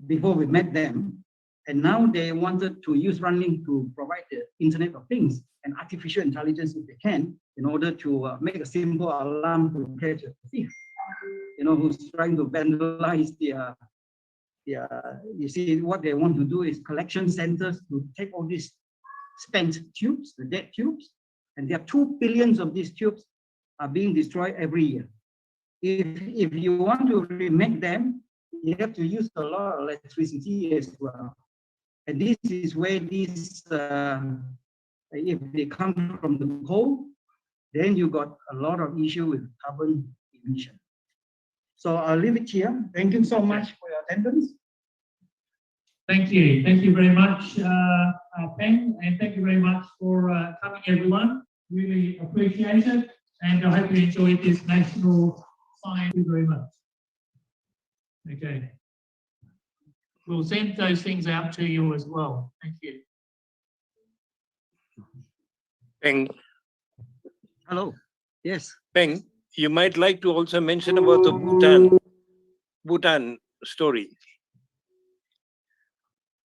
before we met them. And now they wanted to use Runlink to provide the Internet of Things and artificial intelligence if they can, in order to make a simple alarm to catch a thief, who's trying to vandalize their, you see, what they want to do is collection centers to take all these spent tubes, the dead tubes, and there are 2 billion of these tubes are being destroyed every year. If you want to remake them, you have to use a lot of electricity as well. And this is where these, if they come from the coal, then you got a lot of issue with carbon emission. So I'll leave it here. Thank you so much for your attendance. Thank you. Thank you very much, Peng, and thank you very much for coming, everyone. Really appreciate it, and I hope you enjoyed this national science. Thank you very much. Okay. We'll send those things out to you as well. Thank you. Peng, Hello. Yes. Peng, you might like to also mention about the Bhutan story.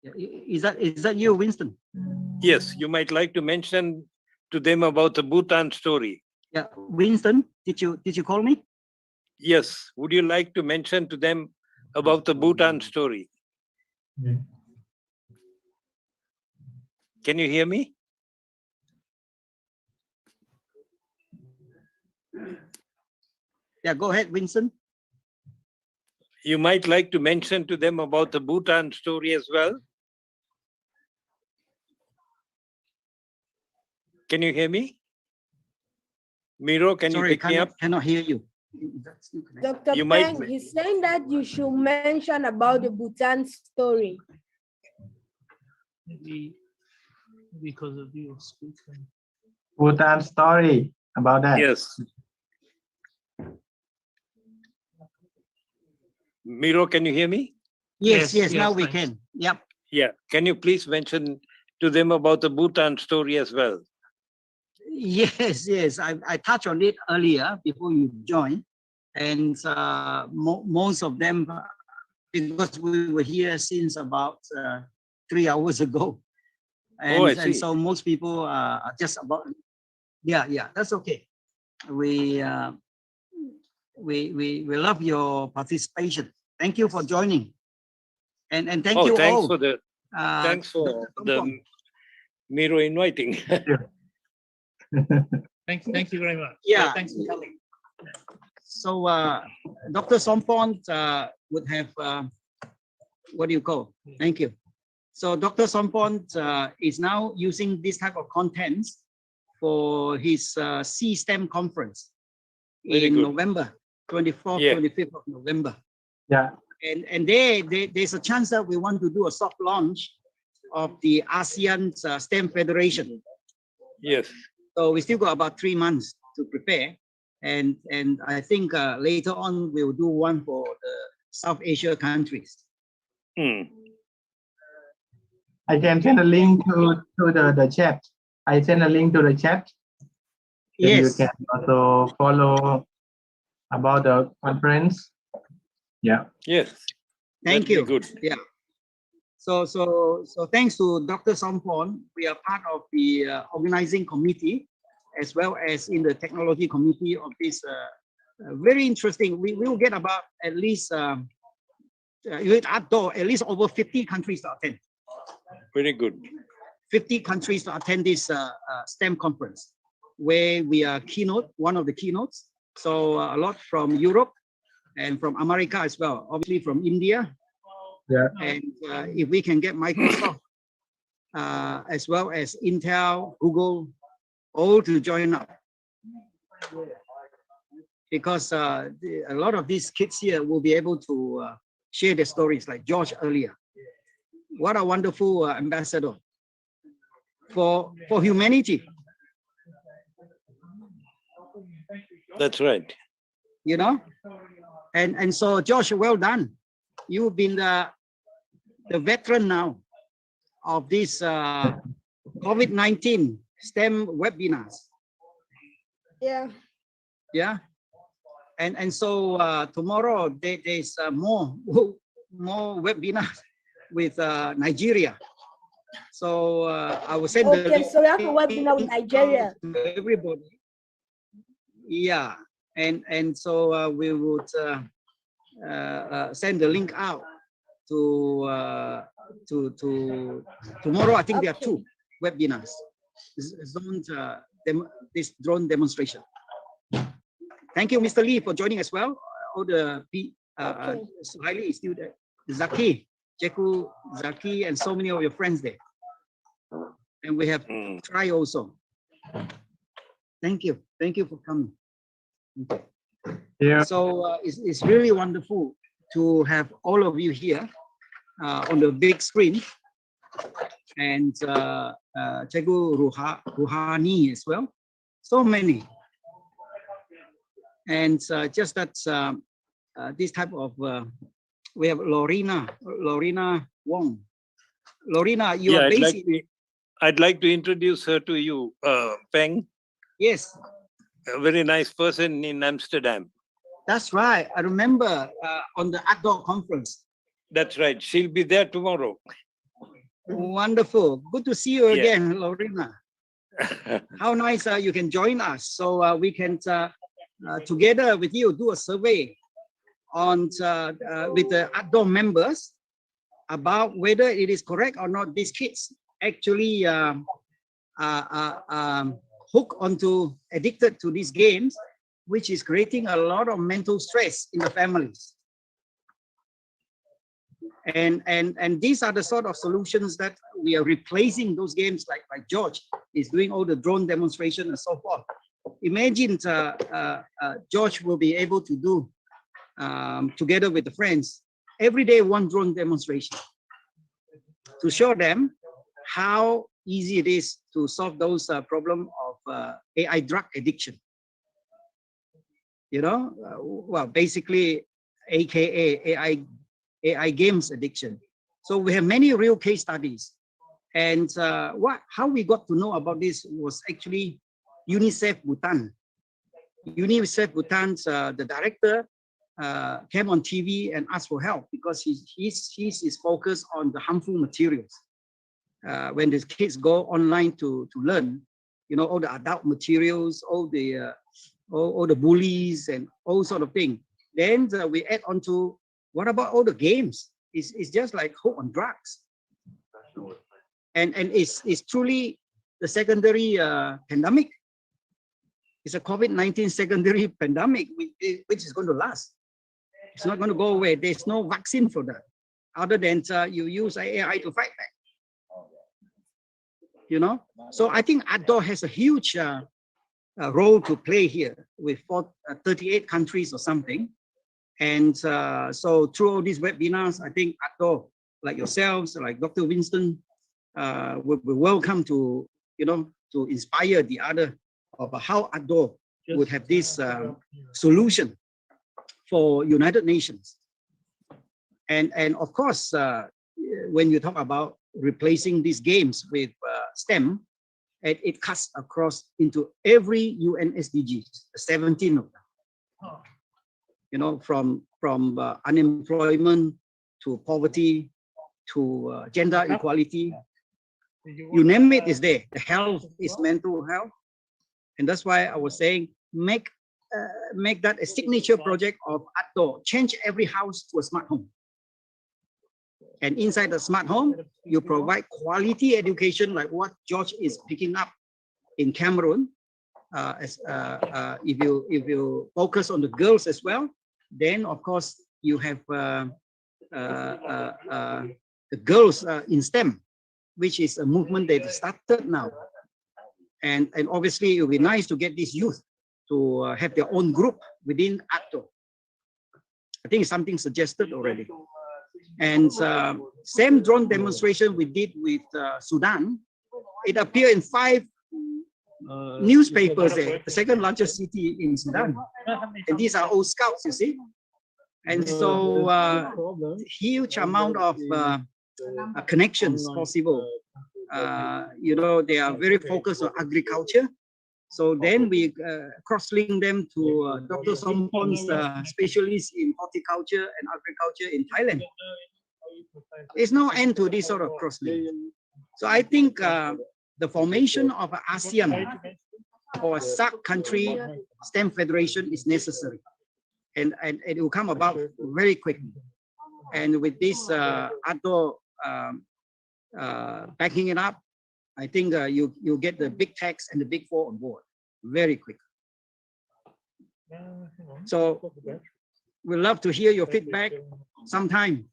Is that you, Winston? Yes, you might like to mention to them about the Bhutan story. Yeah, Winston, did you call me? Yes, would you like to mention to them about the Bhutan story? Can you hear me? Yeah, go ahead, Winston. You might like to mention to them about the Bhutan story as well. Can you hear me? Miro, can you pick me up? Cannot hear you. Dr. You might- Peng, he's saying that you should mention about the Bhutan story. Maybe because of you speaking. Bhutan story about that. Yes. Miro, can you hear me? Yes, Yes, now yes, we thanks. can. Yep. Yeah. Can you please mention to them about the Bhutan story as well? Yes. I touched on it earlier before you joined, and most of them, because we were here since about 3 hours ago, and, Oh, I and see. so most people are just about. Yeah, that's okay. We love your participation. Thank you for joining, and thank you thanks all. for the Uh, thanks for Dr. the Sompong. Miro inviting. Thank you very much. Yeah. Thanks for coming. So Dr. Sompong would have, what do you call? Thank you. So Dr. Sompong is now using this type of contents for his C-STEM conference Very in good. November, 24th, Yeah. 25th of November. Yeah. And there's a chance that we want to do a soft launch of the ASEAN STEM Federation. Yes. So we still got about 3 months to prepare. And I think later on we'll do one for the South Asia countries. Hmm. I can send a link to the chat. I send a link to the chat. Then Yes. you can also follow about the conference. Yeah. Yes. Thank That'd be you. Good. Yeah. So thanks to Dr. Sompong, we are part of the organizing committee, as well as in the technology committee of this very interesting. We will get about at least outdoor, at least over 50 countries to attend. Very good. 50 countries to attend this STEM conference, where we are one of the keynotes. So a lot from Europe and from America as well, obviously from India. Yeah. And if we can get Microsoft as well as Intel, Google, all to join up. Because a lot of these kids here will be able to share their stories like George earlier. What a wonderful ambassador for humanity. That's right. You know, and so Josh, well done. You've been the veteran now of this COVID-19 STEM webinars. Yeah. Yeah, and so tomorrow there's more webinars with Nigeria. So I will send the Okay, link so we have a webinar with Nigeria. to everybody. Yeah, and so we would send the link out to tomorrow. I think there are 2 webinars. This drone demonstration. Thank you, Mr. Lee, for joining as well. All the Suhaili is still there. Zaki, Jeku, Zaki, and so many of your friends there. And we have Try also. Thank you for coming. Okay. Yeah. So it's really wonderful to have all of you here on the big screen, and Cikgu Ruhani as well. So many. And just that this type of, we have Lorena Wong. Lorena, you are based I'd like to introduce her to you, Peng. Yes. A very nice person in Amsterdam. That's right. I remember on the outdoor conference. That's right. She'll be there tomorrow. Wonderful. Good to see you Yeah. again, Lorena. How nice you can join us. So we can, together with you, do a survey on with the outdoor members about whether it is correct or not these kids actually hook onto, addicted to these games, which is creating a lot of mental stress in the families. And these are the sort of solutions that we are replacing those games, like George is doing all the drone demonstration and so forth. Imagine George will be able to do together with the friends every day one drone demonstration to show them how easy it is to solve those problem of AI drug addiction. You know, well, basically, AKA AI games addiction. So we have many real case studies. And how we got to know about this was actually UNICEF Bhutan. UNICEF Bhutan's the director came on TV and asked for help because he's focused on the harmful materials. When the kids go online to learn, you know, all the adult materials, all the bullies and all sort of thing. Then we add on to, what about all the games? It's just like hook on drugs. And it's truly the secondary pandemic. It's a COVID-19 secondary pandemic, which is going to last. It's not going to go away. There's no vaccine for that, other than you use AI to fight back. You know, so I think outdoor has a huge role to play here with 38 countries or something. And so through all these webinars, I think outdoor, like yourselves, like Dr. Winston, will be welcome to, you know, to inspire the other of how outdoor would have this solution for United Nations. And of course, when you talk about replacing these games with STEM, it cuts across into every UN SDGs, 17 of them. You know, from unemployment to poverty to gender equality, you name it is there. The health is mental health, and that's why I was saying make that a signature project of outdoor. Change every house to a smart home, and inside the smart home, you provide quality education like what George is picking up in Cameroon. If you focus on the girls as well, then of course you have the girls in STEM, which is a movement that started now. And obviously it would be nice to get these youth to have their own group within outdoor. I think it's something suggested already. And same drone demonstration we did with Sudan, it appeared in 5 newspapers there, the second largest city in Sudan. And these are all scouts, you see. And so huge amount of connections possible. You know, they are very focused on agriculture. So then we cross-link them to Dr. Sompon's specialist in horticulture and agriculture in Thailand. There's no end to this sort of cross-link. So I think the formation of an ASEAN or a SAARC country STEM federation is necessary. And it will come about very quickly. And with this outdoor backing it up, I think you get the big techs and the big 4 on board very quick. So we'd love to hear your feedback sometime.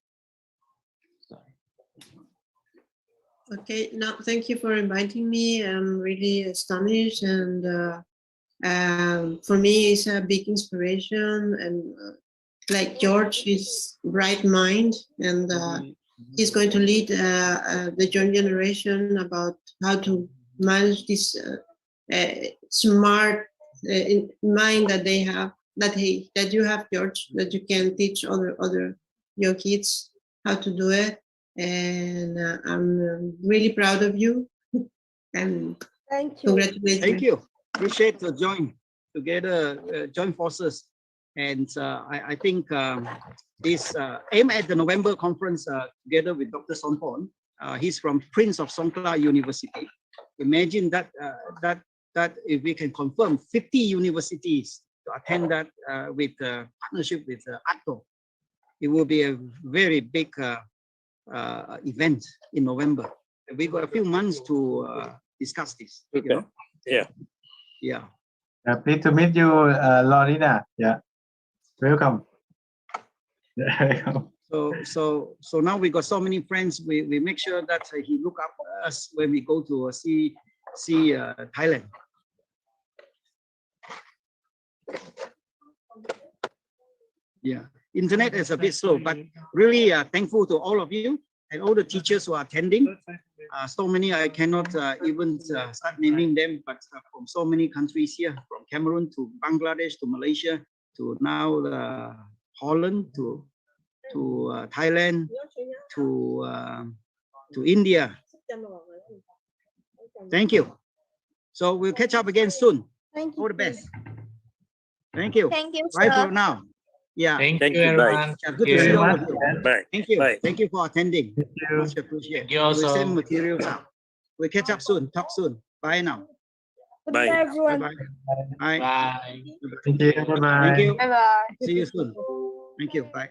Okay, now thank you for inviting me. I'm really astonished, and for me, it's a big inspiration. And like George, his bright mind, and he's going to lead the young generation about how to manage this smart mind that they have, that you have, George, that you can teach other young kids how to do it. And I'm really proud of you. And thank you. Congratulations. Thank you. Appreciate the join together, join forces. And I think this aim at the November conference together with Dr. Sonpon, He's from Prince of Songkla University. Imagine that that if we can confirm 50 universities to attend that with partnership with ATO, it will be a very big event in November. We got a few months to discuss this. You know? Yeah. Pleased to meet you, Lorena. Yeah, welcome. So now we got so many friends. We make sure that he look up us when we go to see Thailand. Yeah, internet is a bit slow, but really thankful to all of you and all the teachers who are attending. So many I cannot even start naming them, but from so many countries here, from Cameroon to Bangladesh to Malaysia to now Holland to Thailand to India. Thank you. So we'll catch up again soon. Thank you. All the best. Thank you. Thank you, Bye sir. for now. Yeah. Thank you, everyone. Good to see you all of you. Bye. Thank you. Bye. Thank you for attending. Thank you. Much appreciated. Thank you also. We'll send materials out. We'll catch up soon. Talk soon. Bye now. Goodbye, Bye. everyone. Bye. Bye. Bye. Thank you. Bye bye. Thank you. Bye bye. See you soon. Thank you. Bye.